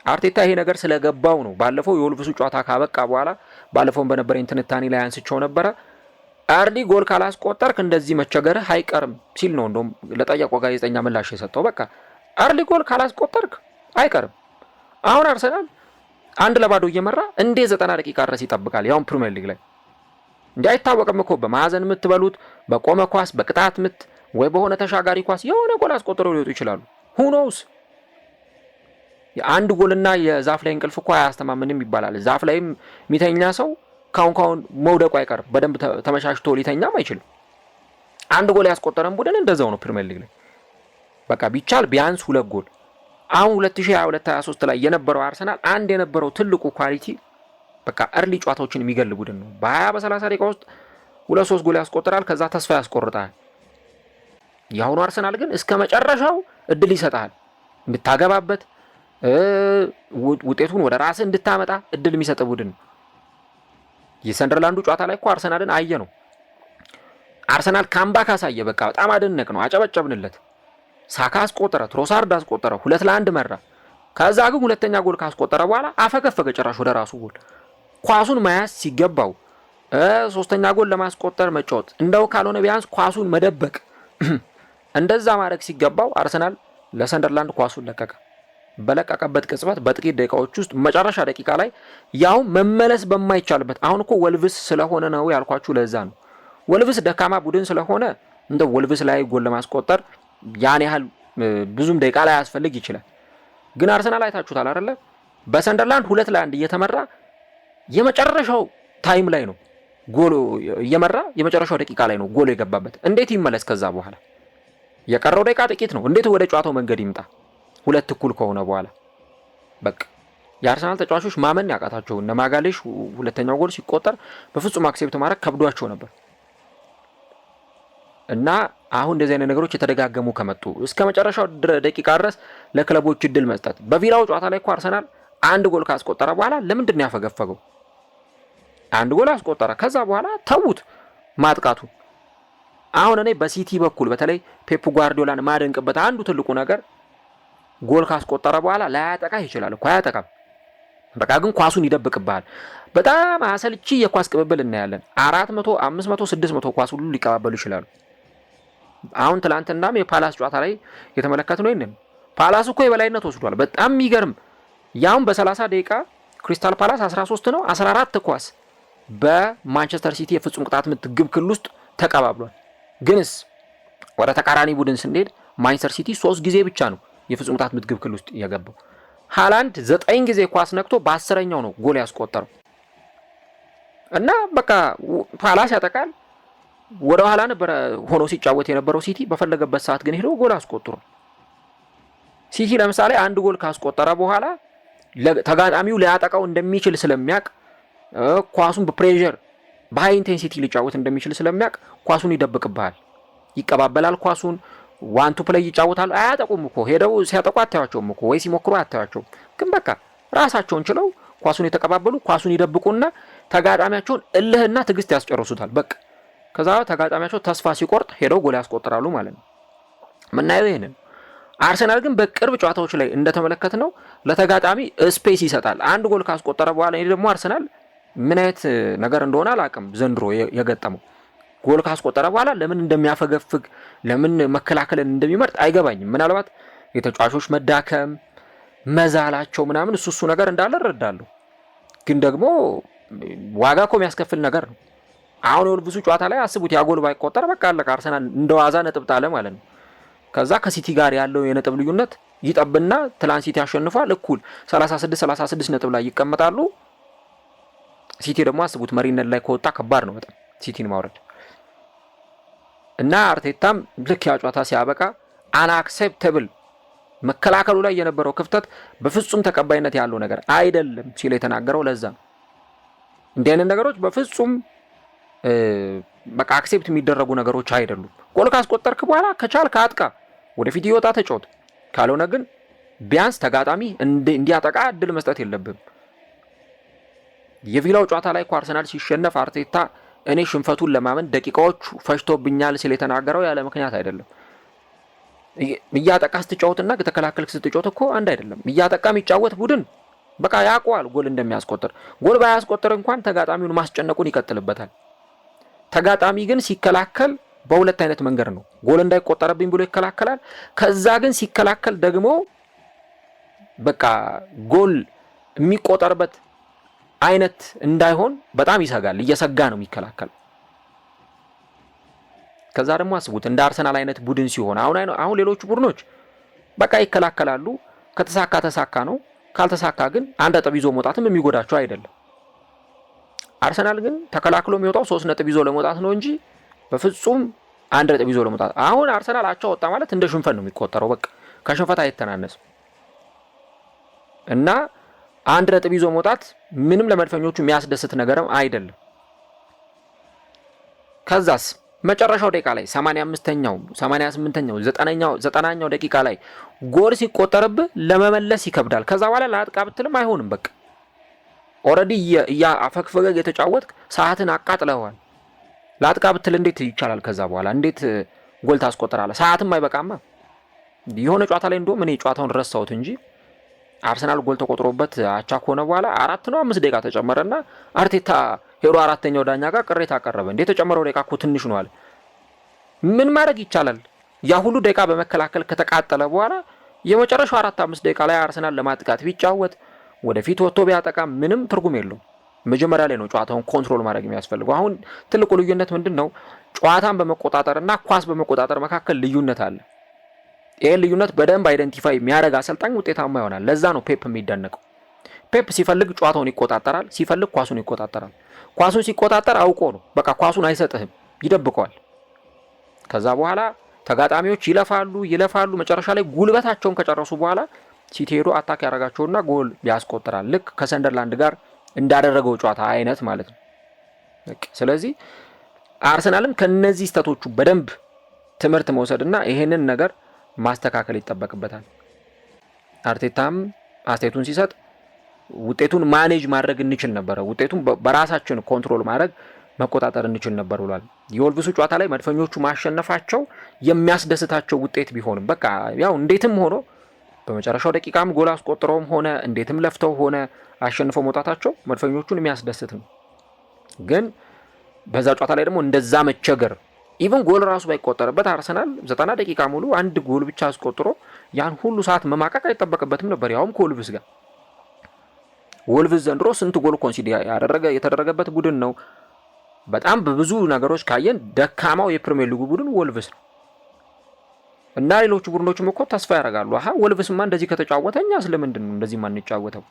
Speaker 1: አርቴታ ይሄ ነገር ስለገባው ነው ባለፈው የወልቭሱ ጨዋታ ካበቃ በኋላ ባለፈውን በነበረኝ ትንታኔ ላይ አንስቸው ነበረ። አርሊ ጎል ካላስቆጠርክ እንደዚህ መቸገርህ አይቀርም ሲል ነው እንደውም ለጠየቀው ጋዜጠኛ ምላሽ የሰጠው። በቃ አርሊ ጎል ካላስቆጠርክ አይቀርም። አሁን አርሰናል 1-0 እየመራ እንዴ 90 ደቂቃ ድረስ ይጠብቃል? ያውም ፕሪሚየር ሊግ ላይ እንዴ አይታወቅም እኮ በማዕዘን የምትበሉት በቆመ ኳስ በቅጣት ምት ወይ በሆነ ተሻጋሪ ኳስ የሆነ ጎል አስቆጥረው ሊወጡ ይችላሉ። ሁኖስ የአንድ ጎልና የዛፍ ላይ እንቅልፍ እኮ አያስተማምንም ይባላል። ዛፍ ላይም የሚተኛ ሰው ካሁን መውደቁ አይቀርም። በደንብ ተመቻችቶ ሊተኛም አይችልም። አንድ ጎል ያስቆጠረን ቡድን እንደዛው ነው ፕሪሚየር ሊግ ላይ በቃ ቢቻል ቢያንስ 2 ጎል። አሁን 2022-23 ላይ የነበረው አርሰናል አንድ የነበረው ትልቁ ኳሊቲ በቃ እርሊ ጨዋታዎችን የሚገል ቡድን ነው። በ20 በ30 ደቂቃ ውስጥ 2-3 ጎል ያስቆጥራል፣ ከዛ ተስፋ ያስቆርጣል። የአሁኑ አርሰናል ግን እስከ መጨረሻው እድል ይሰጣል እንድታገባበት፣ ውጤቱን ወደ ራስ እንድታመጣ እድል የሚሰጥ ቡድን። የሰንደርላንዱ ጨዋታ ላይ እኮ አርሰናልን አየ ነው። አርሰናል ካምባክ አሳየ። በቃ በጣም አደነቅ ነው፣ አጨበጨብንለት። ሳካ አስቆጠረ፣ ትሮሳርድ አስቆጠረ፣ 2-1 መራ። ከዛ ግን ሁለተኛ ጎል ካስቆጠረ በኋላ አፈገፈገ ጭራሽ ወደ ራሱ ጎል። ኳሱን መያዝ ሲገባው ሶስተኛ ጎል ለማስቆጠር መጫወት እንደው ካልሆነ ቢያንስ ኳሱን መደበቅ እንደዛ ማድረግ ሲገባው አርሰናል ለሰንደርላንድ ኳሱን ለቀቀ። በለቀቀበት ቅጽበት በጥቂት ደቂቃዎች ውስጥ መጨረሻ ደቂቃ ላይ ያው መመለስ በማይቻልበት አሁን እኮ ወልቭስ ስለሆነ ነው ያልኳችሁ። ለዛ ነው ወልቭስ ደካማ ቡድን ስለሆነ እንደ ወልቭስ ላይ ጎል ለማስቆጠር ያን ያህል ብዙም ደቂቃ ላይ ያስፈልግ ይችላል። ግን አርሰናል አይታችሁታል አይደለ? በሰንደርላንድ 2-1 እየተመራ የመጨረሻው ታይም ላይ ነው ጎል እየመራ የመጨረሻው ደቂቃ ላይ ነው ጎል የገባበት። እንዴት ይመለስ? ከዛ በኋላ የቀረው ደቂቃ ጥቂት ነው። እንዴት ወደ ጨዋታው መንገድ ይምጣ? 2-2 ከሆነ በኋላ በቃ የአርሰናል ተጫዋቾች ማመን ያቃታቸው። እነ ማጋሌሽ ሁለተኛው ጎል ሲቆጠር በፍጹም አክሴፕት ማድረግ ከብዷቸው ነበር። እና አሁን እንደዚህ አይነት ነገሮች የተደጋገሙ ከመጡ እስከ መጨረሻው ደቂቃ ድረስ ለክለቦች እድል መስጠት። በቪላው ጨዋታ ላይ እኮ አርሰናል አንድ ጎል ካስቆጠረ በኋላ ለምንድን ነው ያፈገፈገው? አንድ ጎል አስቆጠረ፣ ከዛ በኋላ ተዉት ማጥቃቱ። አሁን እኔ በሲቲ በኩል በተለይ ፔፕ ጓርዲዮላን ማደንቅበት አንዱ ትልቁ ነገር ጎል ካስቆጠረ በኋላ ላያጠቃ ይችላል እኮ አያጠቃም። በቃ ግን ኳሱን ይደብቅብሃል። በጣም አሰልቺ የኳስ ቅብብል እናያለን። 400፣ 500፣ 600 ኳስ ሁሉ ሊቀባበሉ ይችላሉ። አሁን ትላንትናም የፓላስ ጨዋታ ላይ የተመለከትነው ይሄንን ፓላስ እኮ የበላይነት ወስዷል። በጣም የሚገርም ያውን በ30 ደቂቃ ክሪስታል ፓላስ 13 ነው 14 ኳስ በማንቸስተር ሲቲ የፍጹም ቅጣት ምት ግብ ክልል ውስጥ ተቀባብሏል። ግንስ ወደ ተቃራኒ ቡድን ስንሄድ ማንቸስተር ሲቲ 3 ጊዜ ብቻ ነው የፍጹም ቅጣት ምት ግብ ክልል ውስጥ የገባው። ሃላንድ 9 ጊዜ ኳስ ነክቶ በ10ኛው ነው ጎል ያስቆጠረው። እና በቃ ፓላስ ያጠቃል። ወደ ኋላ ነበር ሆኖ ሲጫወት የነበረው ሲቲ በፈለገበት ሰዓት ግን ሄዶ ጎል አስቆጥሯል። ሲቲ ለምሳሌ አንድ ጎል ካስቆጠረ በኋላ ተጋጣሚው ሊያጠቃው እንደሚችል ስለሚያቅ ኳሱን በፕሬሸር በሃይ ኢንቴንሲቲ ሊጫወት እንደሚችል ስለሚያቅ ኳሱን ይደብቅብሃል፣ ይቀባበላል። ኳሱን ዋን ቱ ፕሌይ ይጫወታል። አያጠቁም እኮ ሄደው ሲያጠቁ አታያቸውም እኮ ወይ ሲሞክሩ አታያቸውም። ግን በቃ ራሳቸውን ችለው ኳሱን የተቀባበሉ ኳሱን ይደብቁና ተጋጣሚያቸውን እልህና ትዕግስት ያስጨርሱታል። በቃ ከዛ ተጋጣሚያቸው ተስፋ ሲቆርጥ ሄደው ጎል ያስቆጥራሉ ማለት ነው። ምናየው ይሄንን። አርሰናል ግን በቅርብ ጨዋታዎች ላይ እንደተመለከትነው ለተጋጣሚ ስፔስ ይሰጣል። አንድ ጎል ካስቆጠረ በኋላ ይሄ ደግሞ አርሰናል ምን አይነት ነገር እንደሆነ አላውቅም ዘንድሮ የገጠመው። ጎል ካስቆጠረ በኋላ ለምን እንደሚያፈገፍግ ለምን መከላከልን እንደሚመርጥ አይገባኝም። ምናልባት የተጫዋቾች መዳከም መዛላቸው ምናምን እሱ ነገር እንዳለ እረዳለሁ። ግን ደግሞ ዋጋ እኮ የሚያስከፍል ነገር ነው። አሁን የወልቭሱ ጨዋታ ላይ አስቡት፣ ያ ጎል ባይቆጠር በቃ አለቀ። አርሰናል እንደዋዛ ነጥብ ጣለ ማለት ነው። ከዛ ከሲቲ ጋር ያለው የነጥብ ልዩነት ይጠብና ትላንት ሲቲ ያሸንፏል። እኩል 36 ነጥብ ላይ ይቀመጣሉ። ሲቲ ደግሞ አስቡት መሪነት ላይ ከወጣ ከባድ ነው በጣም ሲቲን ማውረድ። እና አርቴታም ልክ ያ ጨዋታ ሲያበቃ አንአክሴፕተብል መከላከሉ ላይ የነበረው ክፍተት በፍጹም ተቀባይነት ያለው ነገር አይደለም ሲል የተናገረው ለዛ ነው። እንዲህ አይነት ነገሮች በፍጹም በቃ አክሴፕት የሚደረጉ ነገሮች አይደሉም። ጎል ካስቆጠርክ በኋላ ከቻልክ አጥቃ፣ ወደፊት ይወጣ ተጫወት። ካልሆነ ግን ቢያንስ ተጋጣሚ እንዲያጠቃ እድል መስጠት የለብም። የቪላው ጨዋታ ላይ አርሰናል ሲሸነፍ አርቴታ እኔ ሽንፈቱን ለማመን ደቂቃዎች ፈጅቶብኛል ሲል የተናገረው ያለ ምክንያት አይደለም። እያጠቃ ስትጫወትና ተከላከልክ ስትጫወት እኮ አንድ አይደለም። እያጠቃ የሚጫወት ቡድን በቃ ያውቀዋል ጎል እንደሚያስቆጥር። ጎል ባያስቆጥር እንኳን ተጋጣሚውን ማስጨነቁን ይቀጥልበታል። ተጋጣሚ ግን ሲከላከል በሁለት አይነት መንገድ ነው። ጎል እንዳይቆጠርብኝ ብሎ ይከላከላል። ከዛ ግን ሲከላከል ደግሞ በቃ ጎል የሚቆጠርበት አይነት እንዳይሆን በጣም ይሰጋል። እየሰጋ ነው የሚከላከል። ከዛ ደግሞ አስቡት እንደ አርሰናል አይነት ቡድን ሲሆን አሁን ሌሎቹ ቡድኖች በቃ ይከላከላሉ። ከተሳካ ተሳካ ነው፣ ካልተሳካ ግን አንድ ነጥብ ይዞ መውጣትም የሚጎዳቸው አይደለም። አርሰናል ግን ተከላክሎ የሚወጣው 3 ነጥብ ይዞ ለመውጣት ነው እንጂ በፍጹም 1 ነጥብ ይዞ ለመውጣት። አሁን አርሰናል አቻ ወጣ ማለት እንደ ሽንፈት ነው የሚቆጠረው። በቃ ከሽንፈት አይተናነስም። እና 1 ነጥብ ይዞ መውጣት ምንም ለመድፈኞቹ የሚያስደስት ነገርም አይደለም። ከዛስ መጨረሻው ደቂቃ ላይ 85ኛው 88ኛው 90ኛው ደቂቃ ላይ ጎል ሲቆጠርብህ ለመመለስ ይከብዳል። ከዛ በኋላ ላጥቃ ብትልም አይሆንም። በቃ ኦሬዲ አፈግፈገግ የተጫወትክ ሰዓትን አቃጥለዋል። ላጥቃ ብትል እንዴት ይቻላል? ከዛ በኋላ እንዴት ጎል ታስቆጥራለህ? ሰዓትም አይበቃማ። የሆነ ጨዋታ ላይ እንደውም እኔ ጨዋታውን ረሳሁት እንጂ አርሰናል ጎል ተቆጥሮበት አቻ ከሆነ በኋላ 4 ነው 5 ደቂቃ ተጨመረና አርቴታ ሄሮ አራተኛው ዳኛ ጋር ቅሬታ አቀረበ። እንዴ ተጨመረው ደቂቃ እኮ ትንሽ ነው አለ። ምን ማድረግ ይቻላል? ያ ሁሉ ደቂቃ በመከላከል ከተቃጠለ በኋላ የመጨረሻው 4-5 ደቂቃ ላይ አርሰናል ለማጥቃት ቢጫወት ወደፊት ወጥቶ ቢያጠቃ ምንም ትርጉም የለውም። መጀመሪያ ላይ ነው ጨዋታውን ኮንትሮል ማድረግ የሚያስፈልገው። አሁን ትልቁ ልዩነት ምንድነው? ጨዋታን በመቆጣጠርና ኳስ በመቆጣጠር መካከል ልዩነት አለ። ይሄን ልዩነት በደንብ አይደንቲፋይ የሚያደርግ አሰልጣኝ ውጤታማ ይሆናል። ለዛ ነው ፔፕ የሚደነቀው። ፔፕ ሲፈልግ ጨዋታውን ይቆጣጠራል፣ ሲፈልግ ኳሱን ይቆጣጠራል። ኳሱን ሲቆጣጠር አውቆ ነው፣ በቃ ኳሱን አይሰጥህም፣ ይደብቀዋል። ከዛ በኋላ ተጋጣሚዎች ይለፋሉ፣ መጨረሻ ላይ ጉልበታቸውን ከጨረሱ በኋላ ሲቲ ሄዶ አታክ ያደርጋቸውና ጎል ያስቆጥራል። ልክ ከሰንደርላንድ ጋር እንዳደረገው ጨዋታ አይነት ማለት ነው። ስለዚህ አርሰናልም ከነዚህ ስህተቶቹ በደንብ ትምህርት መውሰድና ይሄንን ነገር ማስተካከል ይጠበቅበታል። አርቴታም አስተያየቱን ሲሰጥ ውጤቱን ማኔጅ ማድረግ እንችል ነበር፣ ውጤቱን በራሳችን ኮንትሮል ማድረግ መቆጣጠር እንችል ነበር ብሏል። የወልቭሱ ጨዋታ ላይ መድፈኞቹ ማሸነፋቸው የሚያስደስታቸው ውጤት ቢሆንም በቃ ያው እንዴትም ሆኖ በመጨረሻው ደቂቃም ጎል አስቆጥረውም ሆነ እንዴትም ለፍተው ሆነ አሸንፈው መውጣታቸው መድፈኞቹን የሚያስደስት ነው። ግን በዛ ጨዋታ ላይ ደግሞ እንደዛ መቸገር ኢቭን ጎል ራሱ ባይቆጠርበት አርሰናል 90 ደቂቃ ሙሉ አንድ ጎል ብቻ አስቆጥሮ ያን ሁሉ ሰዓት መማቀቅ አይጠበቅበትም ነበር፣ ያውም ከወልቭስ ጋር። ወልቭስ ዘንድሮ ስንት ጎል ኮንሲደር የተደረገበት ቡድን ነው። በጣም በብዙ ነገሮች ካየን ደካማው የፕሪሚየር ሊጉ ቡድን ወልቭስ ነው እና ሌሎቹ ቡድኖችም እኮ ተስፋ ያደርጋሉ። ወልቭስማ እንደዚህ ከተጫወተ እኛ ስለምንድን ነው እንደዚህ ማንጫወተው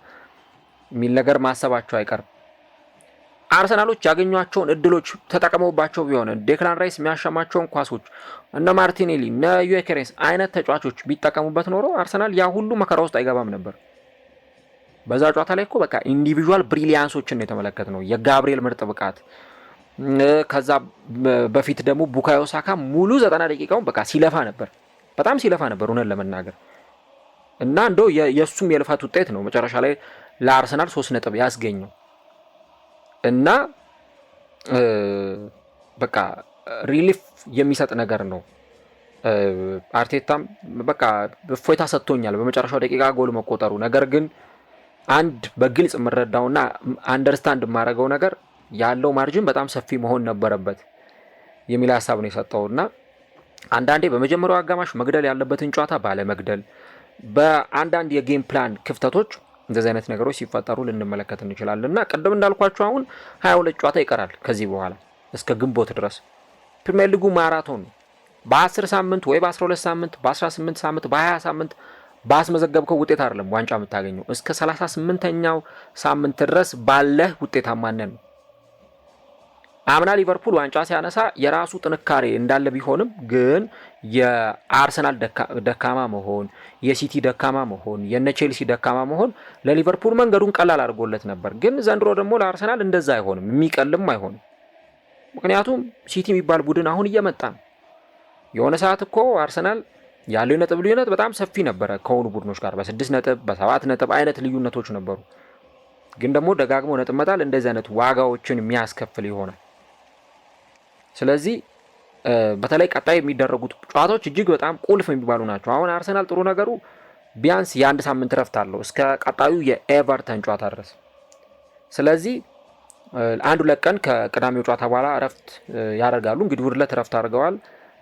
Speaker 1: የሚል ነገር ማሰባቸው አይቀርም። አርሰናሎች ያገኟቸውን እድሎች ተጠቅመውባቸው ቢሆን ዴክላን ራይስ የሚያሻማቸውን ኳሶች እነ ማርቲኔሊ እነ ዩኬሬስ አይነት ተጫዋቾች ቢጠቀሙበት ኖሮ አርሰናል ያ ሁሉ መከራ ውስጥ አይገባም ነበር። በዛ ጨዋታ ላይ እኮ በቃ ኢንዲቪጁዋል ብሪሊያንሶችን ነው የተመለከትነው። የጋብሪኤል ምርጥ ብቃት፣ ከዛ በፊት ደግሞ ቡካዮ ሳካ ሙሉ 90 ደቂቃውን በቃ ሲለፋ ነበር፣ በጣም ሲለፋ ነበር እውነት ለመናገር እና እንደው የእሱም የልፋት ውጤት ነው መጨረሻ ላይ ለአርሰናል 3 ነጥብ ያስገኘው እና በቃ ሪሊፍ የሚሰጥ ነገር ነው። አርቴታም በቃ እፎይታ ሰጥቶኛል በመጨረሻው ደቂቃ ጎል መቆጠሩ። ነገር ግን አንድ በግልጽ የምረዳውና አንደርስታንድ የማደርገው ነገር ያለው ማርጅን በጣም ሰፊ መሆን ነበረበት የሚል ሀሳብ ነው የሰጠው እና አንዳንዴ በመጀመሪያው አጋማሽ መግደል ያለበትን ጨዋታ ባለመግደል በአንዳንድ የጌም ፕላን ክፍተቶች እንደዚህ አይነት ነገሮች ሲፈጠሩ ልንመለከት እንችላለን እና ቅድም እንዳልኳቸው አሁን 22 ጨዋታ ይቀራል ከዚህ በኋላ እስከ ግንቦት ድረስ። ፕሪሚየር ሊጉ ማራቶን ነው። በ10 ሳምንት ወይ በ12 ሳምንት በ18 ሳምንት በ20 ሳምንት ባስመዘገብከው ውጤት አይደለም ዋንጫ የምታገኘው፣ እስከ 38ኛው ሳምንት ድረስ ባለህ ውጤታማነት ነው። አምና ሊቨርፑል ዋንጫ ሲያነሳ የራሱ ጥንካሬ እንዳለ ቢሆንም ግን የአርሰናል ደካማ መሆን፣ የሲቲ ደካማ መሆን፣ የነ ቼልሲ ደካማ መሆን ለሊቨርፑል መንገዱን ቀላል አድርጎለት ነበር። ግን ዘንድሮ ደግሞ ለአርሰናል እንደዛ አይሆንም፣ የሚቀልም አይሆንም። ምክንያቱም ሲቲ የሚባል ቡድን አሁን እየመጣ ነው። የሆነ ሰዓት እኮ አርሰናል ያለው ነጥብ ልዩነት በጣም ሰፊ ነበረ ከሆኑ ቡድኖች ጋር በ6 ነጥብ በ7 ነጥብ አይነት ልዩነቶች ነበሩ። ግን ደግሞ ደጋግሞ ነጥብ መጣል እንደዚህ አይነት ዋጋዎችን የሚያስከፍል ይሆናል። ስለዚህ በተለይ ቀጣይ የሚደረጉት ጨዋታዎች እጅግ በጣም ቁልፍ የሚባሉ ናቸው። አሁን አርሰናል ጥሩ ነገሩ ቢያንስ የ1 ሳምንት ረፍት አለው እስከ ቀጣዩ የኤቨርተን ጨዋታ ድረስ። ስለዚህ 1-2 ቀን ከቅዳሜው ጨዋታ በኋላ ረፍት ያደርጋሉ። እንግዲህ ውድለት ረፍት አድርገዋል፣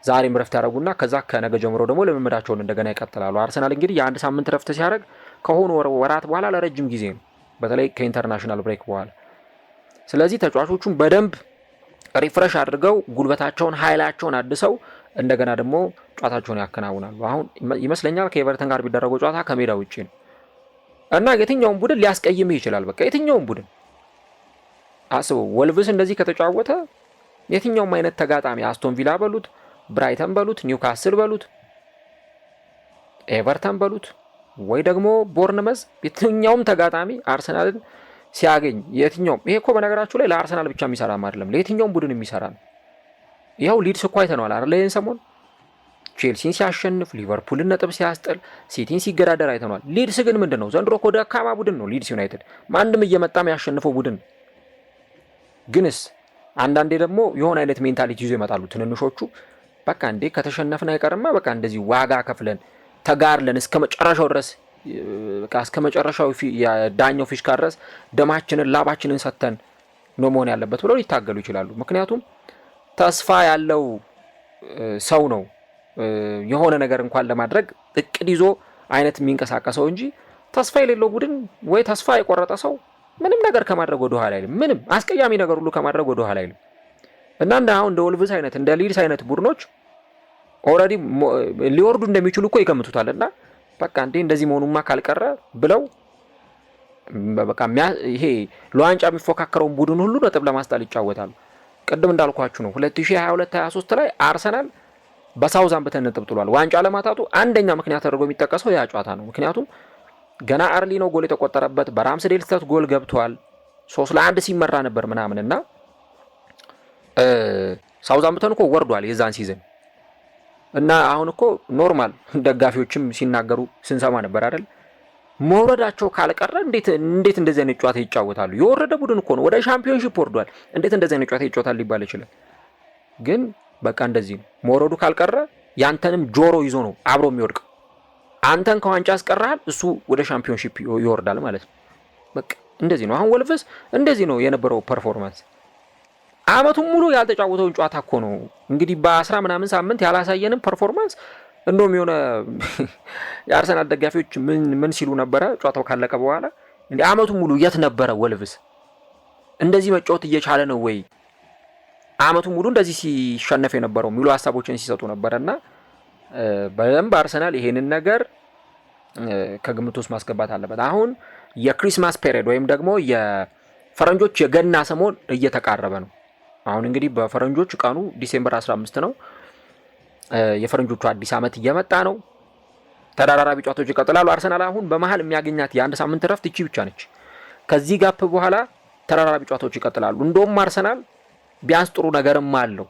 Speaker 1: ዛሬም ረፍት ያደርጉና ከዛ ከነገ ጀምሮ ደግሞ ልምምዳቸውን እንደገና ይቀጥላሉ። አርሰናል እንግዲህ የ1 ሳምንት ረፍት ሲያደርግ ከሆኑ ወራት በኋላ ለረጅም ጊዜ ነው፣ በተለይ ከኢንተርናሽናል ብሬክ በኋላ። ስለዚህ ተጫዋቾቹን በደንብ ሪፍሬሽ አድርገው ጉልበታቸውን ኃይላቸውን አድሰው እንደገና ደግሞ ጨዋታቸውን ያከናውናሉ። አሁን ይመስለኛል ከኤቨርተን ጋር ቢደረገው ጨዋታ ከሜዳ ውጪ ነው እና የትኛውም ቡድን ሊያስቀይምህ ይችላል። በቃ የትኛውም ቡድን አስበው፣ ወልቭስ እንደዚህ ከተጫወተ የትኛውም አይነት ተጋጣሚ አስቶን ቪላ በሉት፣ ብራይተን በሉት፣ ኒውካስል በሉት፣ ኤቨርተን በሉት ወይ ደግሞ ቦርንመዝ፣ የትኛውም ተጋጣሚ አርሰናልን ሲያገኝ የትኛውም ይሄ እኮ በነገራችሁ ላይ ለአርሰናል ብቻ የሚሰራም አይደለም፣ ለየትኛውም ቡድን የሚሰራ ነው። ይኸው ሊድስ እኮ አይተነዋል አይደል? ይሄን ሰሞን ቼልሲን ሲያሸንፍ፣ ሊቨርፑልን ነጥብ ሲያስጥል፣ ሲቲን ሲገዳደር አይተነዋል። ሊድስ ግን ምንድነው ዘንድሮ እኮ ደካማ ቡድን ነው ሊድስ ዩናይትድ፣ ማንም እየመጣም ያሸንፈው ቡድን። ግንስ አንዳንዴ ደግሞ የሆነ አይነት ሜንታሊቲ ይዞ ይመጣሉ ትንንሾቹ። በቃ እንዴ ከተሸነፍን አይቀርማ በቃ እንደዚህ ዋጋ ከፍለን ተጋርለን እስከ መጨረሻው ድረስ በቃ እስከ መጨረሻው የዳኛው ፊሽካ ድረስ ደማችንን ላባችንን ሰተን ነው መሆን ያለበት ብለው ሊታገሉ ይችላሉ። ምክንያቱም ተስፋ ያለው ሰው ነው የሆነ ነገር እንኳን ለማድረግ እቅድ ይዞ አይነት የሚንቀሳቀሰው እንጂ ተስፋ የሌለው ቡድን ወይ ተስፋ የቆረጠ ሰው ምንም ነገር ከማድረግ ወደ ኋላ አይልም። ምንም አስቀያሚ ነገር ሁሉ ከማድረግ ወደ ኋላ አይልም። እና አሁን እንደ ወልቭስ አይነት እንደ ሊድስ አይነት ቡድኖች ኦልሬዲ ሊወርዱ እንደሚችሉ እኮ ይገምቱታልና በቃ እንደዚህ መሆኑማ ካልቀረ ብለው በቃ ይሄ ለዋንጫ የሚፎካከረውን ቡድን ሁሉ ነጥብ ለማስጣል ይጫወታሉ። ቅድም እንዳልኳችሁ ነው 2022-23 ላይ አርሰናል በሳውዛምፕተን ነጥብ ጥሏል። ዋንጫ ለማጣቱ አንደኛ ምክንያት ተደርጎ የሚጠቀሰው ያ ጨዋታ ነው። ምክንያቱም ገና አርሊ ነው ጎል የተቆጠረበት፣ በራምስዴል ስህተት ጎል ገብቷል። 3-1 ሲመራ ነበር ምናምንና ሳውዛምፕተን እኮ ወርዷል የዛን ሲዝን እና አሁን እኮ ኖርማል ደጋፊዎችም ሲናገሩ ስንሰማ ነበር አይደል? መውረዳቸው ካልቀረ እንዴት እንደዚህ አይነት ጨዋታ ይጫወታሉ? የወረደ ቡድን እኮ ነው፣ ወደ ሻምፒዮንሺፕ ወርዷል። እንዴት እንደዚህ አይነት ጨዋታ ይጫወታል ሊባል ይችላል። ግን በቃ እንደዚህ ነው። መውረዱ ካልቀረ ያንተንም ጆሮ ይዞ ነው አብሮ የሚወድቀው። አንተን ከዋንጫ ያስቀራል፣ እሱ ወደ ሻምፒዮንሺፕ ይወርዳል ማለት ነው። በቃ እንደዚህ ነው። አሁን ወልቭስ እንደዚህ ነው የነበረው ፐርፎርማንስ። አመቱን ሙሉ ያልተጫወተውን ጨዋታ እኮ ነው እንግዲህ በ10 ምናምን ሳምንት ያላሳየንም ፐርፎርማንስ። እንደውም የሆነ የአርሰናል ደጋፊዎች ምን ሲሉ ነበረ ጨዋታው ካለቀ በኋላ እንዴ አመቱን ሙሉ የት ነበረ ወልቭስ? እንደዚህ መጫወት እየቻለ ነው ወይ? አመቱን ሙሉ እንደዚህ ሲሸነፍ የነበረው የሚሉ ሀሳቦችን ሲሰጡ ነበረና በደንብ አርሰናል ይሄንን ነገር ከግምት ውስጥ ማስገባት አለበት። አሁን የክሪስማስ ፔሪየድ ወይም ደግሞ የፈረንጆች የገና ሰሞን እየተቃረበ ነው። አሁን እንግዲህ በፈረንጆች ቀኑ ዲሴምበር 15 ነው። የፈረንጆቹ አዲስ አመት እየመጣ ነው። ተደራራቢ ጨዋታዎች ይቀጥላሉ። አርሰናል አሁን በመሀል የሚያገኛት የአንድ ሳምንት ረፍት እቺ ብቻ ነች። ከዚህ ጋፕ በኋላ ተደራራቢ ጨዋታዎች ይቀጥላሉ። እንደውም አርሰናል ቢያንስ ጥሩ ነገርም አለው።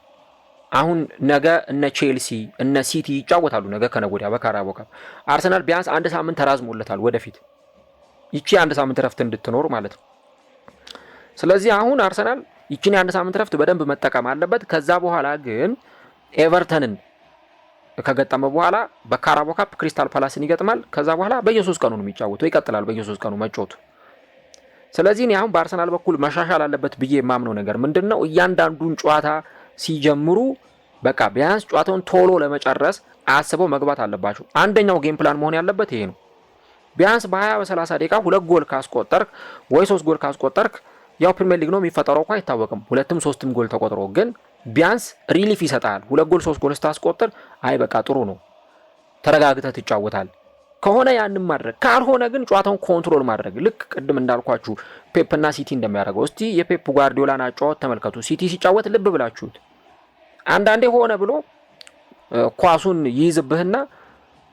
Speaker 1: አሁን ነገ እነ ቼልሲ እነ ሲቲ ይጫወታሉ። ነገ ከነገ ወዲያ በካራባኦ ካፕ አርሰናል ቢያንስ አንድ ሳምንት ተራዝሞለታል ወደፊት ይቺ አንድ ሳምንት ረፍት እንድትኖር ማለት ነው። ስለዚህ አሁን አርሰናል ይቺን የአንድ ሳምንት ረፍት በደንብ መጠቀም አለበት። ከዛ በኋላ ግን ኤቨርተንን ከገጠመ በኋላ በካራባኦ ካፕ ክሪስታል ፓላስን ይገጥማል። ከዛ በኋላ በየ3 ቀኑ ነው የሚጫወተው፣ ይቀጥላል በየ3 ቀኑ መጫወቱ። ስለዚህ እኔ አሁን በአርሰናል በኩል መሻሻል አለበት ብዬ የማምነው ነገር ምንድነው? እያንዳንዱን ጨዋታ ሲጀምሩ በቃ ቢያንስ ጨዋታውን ቶሎ ለመጨረስ አስበው መግባት አለባቸው። አንደኛው ጌም ፕላን መሆን ያለበት ይሄ ነው። ቢያንስ በ20 በ30 ደቂቃ 2 ጎል ካስቆጠርክ ወይ 3 ጎል ካስቆጠርክ ያው ፕሪሚየር ሊግ ነው የሚፈጠረው እኮ አይታወቅም። 2ም 3ም ጎል ተቆጥሮ ግን ቢያንስ ሪሊፍ ይሰጣል። 2 ጎል 3 ጎል ስታስቆጥር አይ በቃ ጥሩ ነው ተረጋግተህ ትጫወታል ከሆነ ያንን ማድረግ፣ ካልሆነ ግን ጨዋታውን ኮንትሮል ማድረግ ልክ ቅድም እንዳልኳችሁ ፔፕና ሲቲ እንደሚያደርገው። እስቲ የፔፕ ጓርዲዮላን አጫወት ተመልከቱ። ሲቲ ሲጫወት ልብ ብላችሁት አንዳንዴ ሆነ ብሎ ኳሱን ይይዝብህና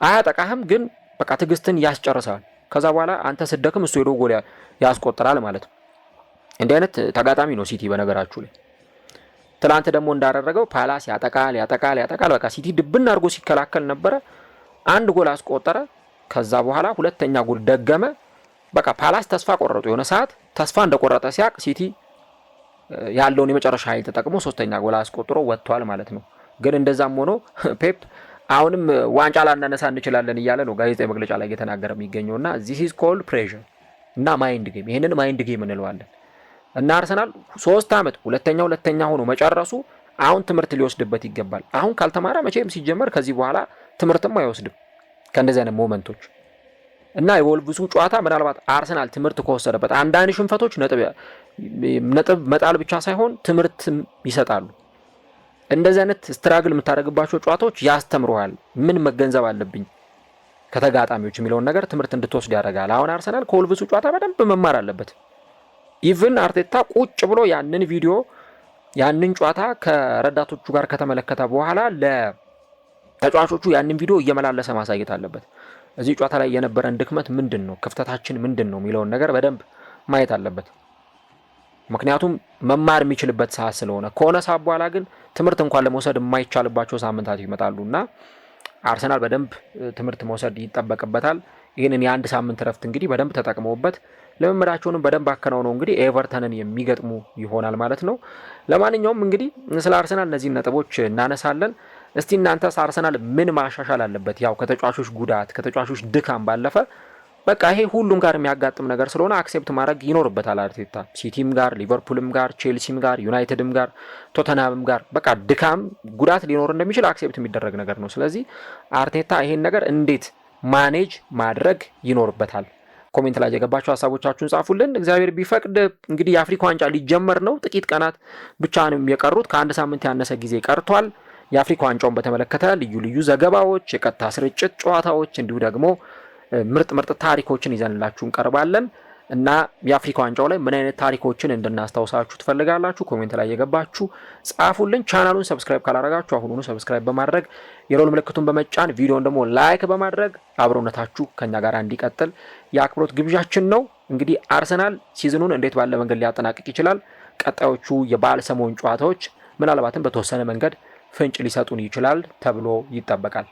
Speaker 1: አያጠቃህም፣ ግን በቃ ትዕግስትን ያስጨርሳል። ከዛ በኋላ አንተ ስደክም እሱ ሄዶ ጎል ያስቆጥራል ማለት ነው። እንዲህ አይነት ተጋጣሚ ነው ሲቲ በነገራችሁ ላይ። ትላንት ደግሞ እንዳደረገው ፓላስ ያጠቃል። በቃ ሲቲ ድብና አድርጎ ሲከላከል ነበረ። 1 ጎል አስቆጠረ። ከዛ በኋላ 2ኛ ጎል ደገመ። በቃ ፓላስ ተስፋ ቆረጡ። የሆነ ሰዓት ተስፋ እንደቆረጠ ሲያቅ ሲቲ ያለውን የመጨረሻ ኃይል ተጠቅሞ 3ኛ ጎል አስቆጥሮ ወጥቷል ማለት ነው። ግን እንደዛም ሆኖ ፔፕ አሁንም ዋንጫ ላናነሳ እንችላለን እያለ ነው ጋዜጣዊ መግለጫ ላይ እየተናገረ የሚገኘውና this is called pressure እና ማይንድ ጌም፣ ይሄንን ማይንድ ጌም እንለዋለን። እና አርሰናል 3 ዓመት ሁለተኛ ሆኖ መጨረሱ አሁን ትምህርት ሊወስድበት ይገባል። አሁን ካልተማረ መቼም ሲጀመር ከዚህ በኋላ ትምህርትም አይወስድም ከእንደዚህ አይነት ሞመንቶች። እና የወልቭሱ ጨዋታ ምናልባት አርሰናል ትምህርት ከወሰደበት አንዳንድ ሽንፈቶች ነጥብ መጣል ብቻ ሳይሆን ትምህርትም ይሰጣሉ። እንደዚህ አይነት ስትራግል የምታደርግባቸው ጨዋታዎች ያስተምሩሃል። ምን መገንዘብ አለብኝ ከተጋጣሚዎች የሚለውን ነገር ትምህርት እንድትወስድ ያደርጋል። አሁን አርሰናል ከወልቭሱ ጨዋታ በደንብ መማር አለበት። ኢቭን አርቴታ ቁጭ ብሎ ያንን ጨዋታ ከረዳቶቹ ጋር ከተመለከተ በኋላ ለተጫዋቾቹ ያንን ቪዲዮ እየመላለሰ ማሳየት አለበት። እዚህ ጨዋታ ላይ የነበረን ድክመት ምንድን ነው፣ ክፍተታችን ምንድን ነው የሚለውን ነገር በደንብ ማየት አለበት። ምክንያቱም መማር የሚችልበት ሰዓት ስለሆነ ከሆነ ሰዓት በኋላ ግን ትምህርት እንኳን ለመውሰድ የማይቻልባቸው ሳምንታት ይመጣሉና አርሰናል በደንብ ትምህርት መውሰድ ይጠበቅበታል። ይህንን የአንድ ሳምንት ረፍት እንግዲህ በደንብ ተጠቅመውበት ልምምዳቸውንም በደንብ አከናውነው እንግዲህ ኤቨርተንን የሚገጥሙ ይሆናል ማለት ነው። ለማንኛውም እንግዲህ ስለ አርሰናል እነዚህ ነጥቦች እናነሳለን። እስቲ እናንተስ አርሰናል ምን ማሻሻል አለበት? ያው ከተጫዋቾች ጉዳት ከተጫዋቾች ድካም ባለፈ በቃ ይሄ ሁሉም ጋር የሚያጋጥም ነገር ስለሆነ አክሴፕት ማድረግ ይኖርበታል አርቴታ። ሲቲም ጋር፣ ሊቨርፑልም ጋር፣ ቼልሲም ጋር፣ ዩናይትድም ጋር፣ ቶተንሃምም ጋር በቃ ድካም ጉዳት ሊኖር እንደሚችል አክሴፕት የሚደረግ ነገር ነው። ስለዚህ አርቴታ ይሄን ነገር እንዴት ማኔጅ ማድረግ ይኖርበታል? ኮሜንት ላይ የገባችሁ ሀሳቦቻችሁን ጻፉልን። እግዚአብሔር ቢፈቅድ እንግዲህ የአፍሪካ ዋንጫ ሊጀመር ነው። ጥቂት ቀናት ብቻ ነው የቀሩት። ከአንድ ሳምንት ያነሰ ጊዜ ቀርቷል። የአፍሪካ ዋንጫውን በተመለከተ ልዩ ልዩ ዘገባዎች፣ የቀጥታ ስርጭት ጨዋታዎች እንዲሁ ደግሞ ምርጥ ታሪኮችን ይዘንላችሁ እንቀርባለን እና የአፍሪካ ዋንጫው ላይ ምን አይነት ታሪኮችን እንድናስታውሳችሁ ትፈልጋላችሁ? ኮሜንት ላይ የገባችሁ ጻፉልን። ቻናሉን ሰብስክራይብ ካላረጋችሁ አሁኑኑ ሰብስክራይብ በማድረግ የሮል ምልክቱን በመጫን ቪዲዮን ደግሞ ላይክ በማድረግ አብሮነታችሁ ከኛ ጋር እንዲቀጥል የአክብሮት ግብዣችን ነው። እንግዲህ አርሰናል ሲዝኑን እንዴት ባለ መንገድ ሊያጠናቅቅ ይችላል? ቀጣዮቹ የበዓል ሰሞን ጨዋታዎች ምናልባትም በተወሰነ መንገድ ፍንጭ ሊሰጡን ይችላል ተብሎ ይጠበቃል።